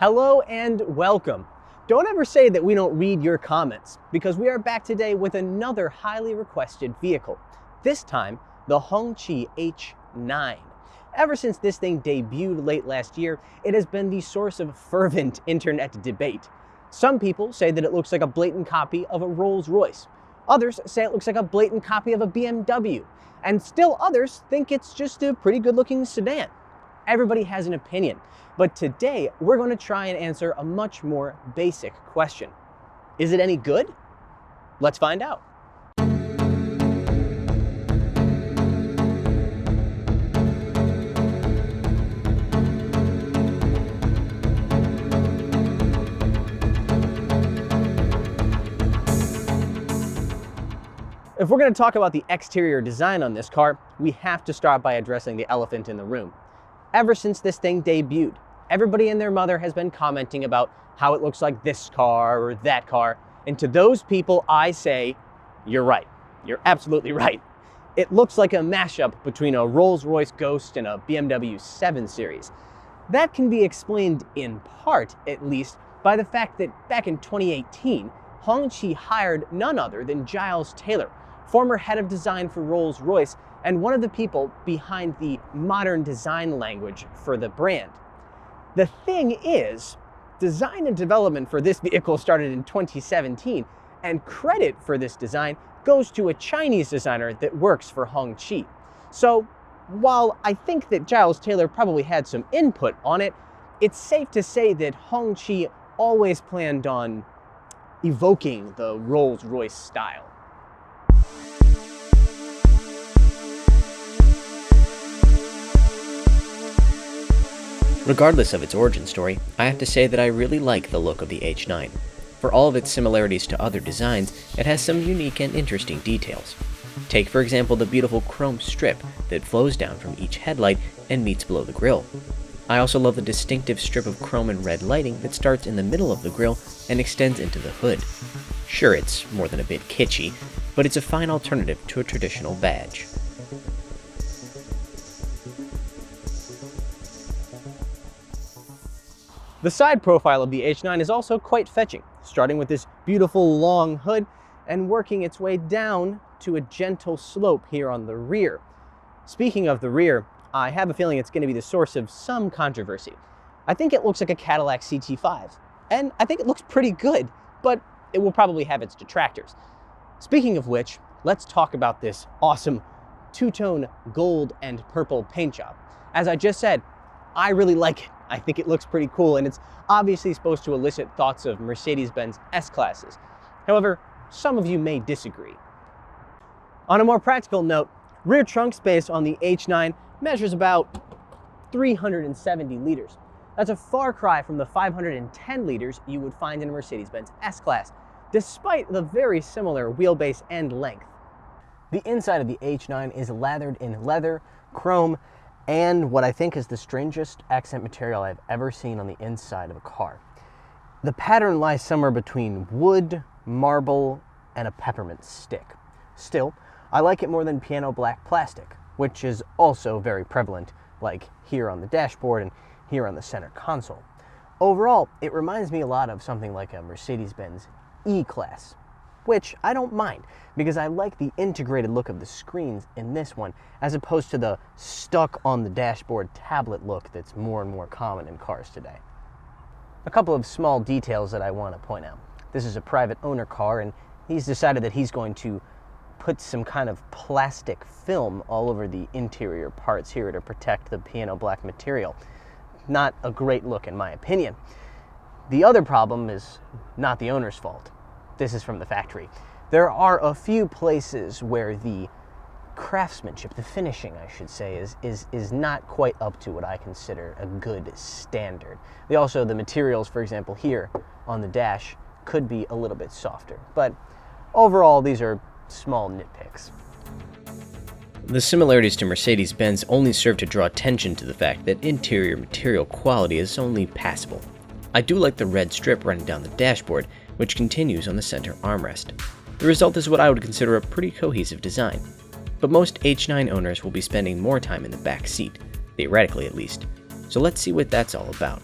Hello and welcome. Don't ever say that we don't read your comments, because we are back today with another highly requested vehicle. This time, the Hongqi H9. Ever since this thing debuted late last year, it has been the source of fervent internet debate. Some people say that it looks like a blatant copy of a Rolls-Royce. Others say it looks like a blatant copy of a BMW. And still others think it's just a pretty good-looking sedan. Everybody has an opinion, but today we're going to try and answer a much more basic question. Is it any good? Let's find out. If we're going to talk about the exterior design on this car, we have to start by addressing the elephant in the room. Ever since this thing debuted, everybody and their mother has been commenting about how it looks like this car or that car. And to those people, I say, you're right. You're absolutely right. It looks like a mashup between a Rolls-Royce Ghost and a BMW 7 Series. That can be explained in part, at least, by the fact that back in 2018, Hongqi hired none other than Giles Taylor, former head of design for Rolls-Royce, and one of the people behind the modern design language for the brand. The thing is, design and development for this vehicle started in 2017, and credit for this design goes to a Chinese designer that works for Hongqi. So, while I think that Giles Taylor probably had some input on it, it's safe to say that Hongqi always planned on evoking the Rolls-Royce style. Regardless of its origin story, I have to say that I really like the look of the H9. For all of its similarities to other designs, it has some unique and interesting details. Take for example the beautiful chrome strip that flows down from each headlight and meets below the grille. I also love the distinctive strip of chrome and red lighting that starts in the middle of the grille and extends into the hood. Sure, it's more than a bit kitschy, but it's a fine alternative to a traditional badge. The side profile of the H9 is also quite fetching, starting with this beautiful long hood and working its way down to a gentle slope here on the rear. Speaking of the rear, I have a feeling it's going to be the source of some controversy. I think it looks like a Cadillac CT5, and I think it looks pretty good, but it will probably have its detractors. Speaking of which, let's talk about this awesome two-tone gold and purple paint job. As I just said, I really like it. I think it looks pretty cool, and it's obviously supposed to elicit thoughts of Mercedes-Benz S-Classes. However, some of you may disagree. On a more practical note, rear trunk space on the H9 measures about 370 liters. That's a far cry from the 510 liters you would find in a Mercedes-Benz S-Class, despite the very similar wheelbase and length. The inside of the H9 is lathered in leather, chrome, and what I think is the strangest accent material I've ever seen on the inside of a car. The pattern lies somewhere between wood, marble, and a peppermint stick. Still, I like it more than piano black plastic, which is also very prevalent, like here on the dashboard and here on the center console. Overall, it reminds me a lot of something like a Mercedes-Benz E-Class, which I don't mind, because I like the integrated look of the screens in this one, as opposed to the stuck on the dashboard tablet look that's more and more common in cars today. A couple of small details that I want to point out. This is a private owner car, and he's decided that he's going to put some kind of plastic film all over the interior parts here to protect the piano black material. Not a great look in my opinion. The other problem is not the owner's fault. This is from the factory. There are a few places where the craftsmanship, the finishing I should say, is not quite up to what I consider a good standard. The materials, for example, here on the dash could be a little bit softer. But overall, these are small nitpicks. The similarities to Mercedes-Benz only serve to draw attention to the fact that interior material quality is only passable. I do like the red strip running down the dashboard, which continues on the center armrest. The result is what I would consider a pretty cohesive design. But most H9 owners will be spending more time in the back seat, theoretically at least. So let's see what that's all about.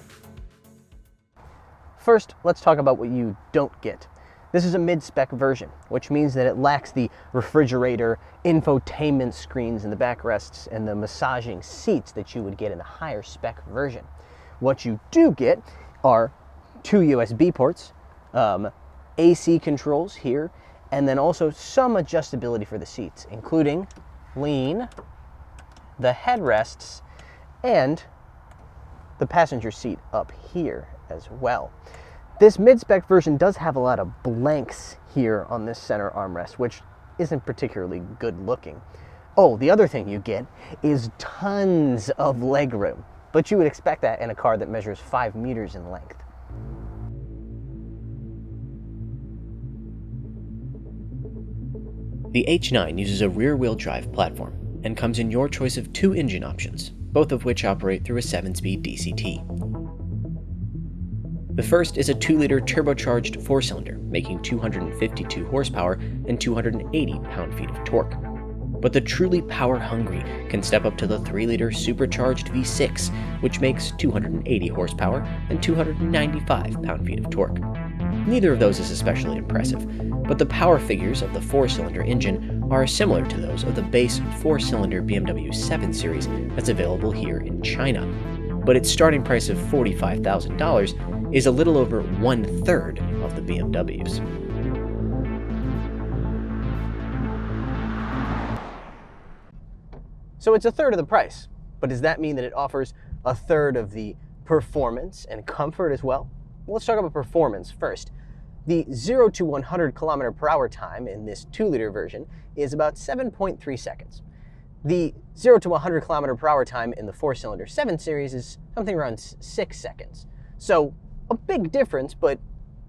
First, let's talk about what you don't get. This is a mid-spec version, which means that it lacks the refrigerator, infotainment screens in the backrests, and the massaging seats that you would get in a higher spec version. What you do get are 2 USB ports, AC controls here, and then also some adjustability for the seats, including lean, the headrests, and the passenger seat up here as well. This mid-spec version does have a lot of blanks here on this center armrest, which isn't particularly good looking. Oh, the other thing you get is tons of legroom, but you would expect that in a car that measures 5 meters in length. The H9 uses a rear-wheel drive platform and comes in your choice of 2 engine options, both of which operate through a 7-speed DCT. The first is a 2-liter turbocharged 4-cylinder, making 252 horsepower and 280 pound-feet of torque. But the truly power-hungry can step up to the 3-liter supercharged V6, which makes 280 horsepower and 295 pound-feet of torque. Neither of those is especially impressive, but the power figures of the 4-cylinder engine are similar to those of the base 4-cylinder BMW 7 Series that's available here in China. But its starting price of $45,000 is a little over 1/3 of the BMW's. So it's a third of the price, but does that mean that it offers a third of the performance and comfort as well? Well, let's talk about performance first. The 0 to 100 km/h time in this 2-liter version is about 7.3 seconds. The 0 to 100 km/h time in the 4-cylinder 7 Series is something around 6 seconds. So a big difference, but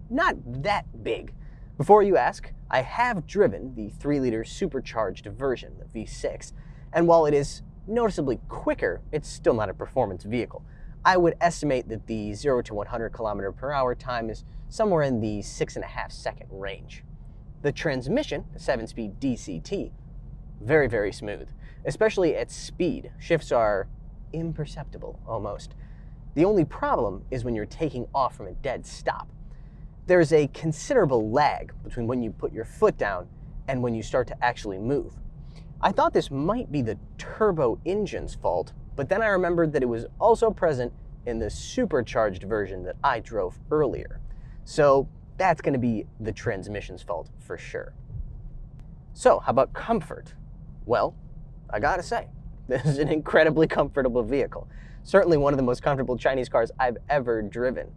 not that big. Before you ask, I have driven the 3-liter supercharged version, the V6, and while it is noticeably quicker, it's still not a performance vehicle. I would estimate that the 0 to 100 km/h time is somewhere in the 6.5 second range. The transmission, the 7-speed DCT, very, very smooth, especially at speed. Shifts are imperceptible, almost. The only problem is when you're taking off from a dead stop. There's a considerable lag between when you put your foot down and when you start to actually move. I thought this might be the turbo engine's fault, but then I remembered that it was also present in the supercharged version that I drove earlier. So that's going to be the transmission's fault for sure. So how about comfort? Well, I gotta say, this is an incredibly comfortable vehicle. Certainly one of the most comfortable Chinese cars I've ever driven.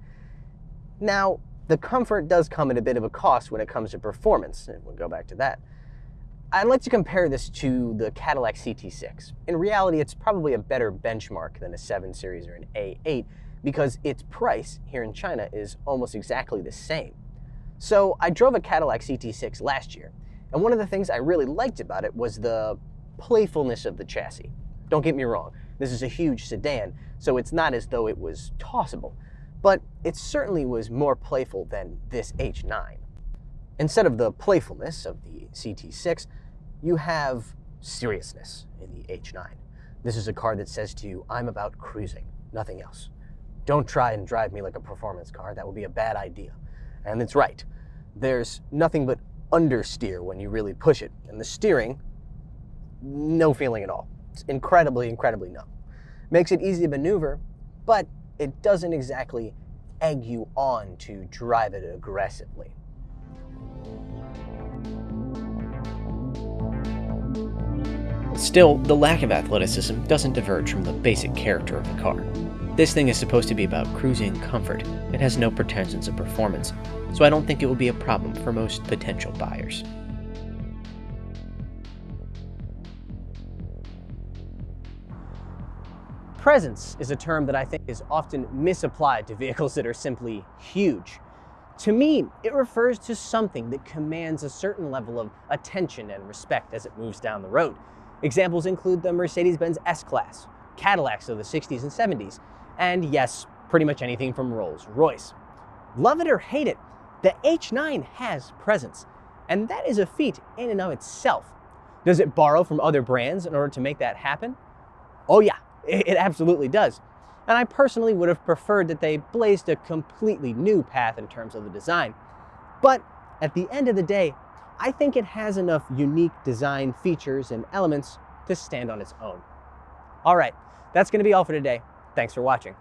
Now, the comfort does come at a bit of a cost when it comes to performance, and we'll go back to that. I'd like to compare this to the Cadillac CT6. In reality, it's probably a better benchmark than a 7 Series or an A8 because its price here in China is almost exactly the same. So I drove a Cadillac CT6 last year, and one of the things I really liked about it was the playfulness of the chassis. Don't get me wrong, this is a huge sedan, so it's not as though it was tossable, but it certainly was more playful than this H9. Instead of the playfulness of the CT6, you have seriousness in the H9. This is a car that says to you, I'm about cruising, nothing else. Don't try and drive me like a performance car, that would be a bad idea. And it's right. There's nothing but understeer when you really push it, and the steering, no feeling at all. It's incredibly, incredibly numb. Makes it easy to maneuver, but it doesn't exactly egg you on to drive it aggressively. Still, the lack of athleticism doesn't diverge from the basic character of the car. This thing is supposed to be about cruising comfort. It has no pretensions of performance, so I don't think it will be a problem for most potential buyers. Presence is a term that I think is often misapplied to vehicles that are simply huge. To me, it refers to something that commands a certain level of attention and respect as it moves down the road. Examples include the Mercedes-Benz S-Class, Cadillacs of the 60s and 70s, and yes, pretty much anything from Rolls-Royce. Love it or hate it, the H9 has presence, and that is a feat in and of itself. Does it borrow from other brands in order to make that happen? Oh yeah, it absolutely does. and I personally would have preferred that they blazed a completely new path in terms of the design. But at the end of the day, I think it has enough unique design features and elements to stand on its own. All right, that's going to be all for today. Thanks for watching.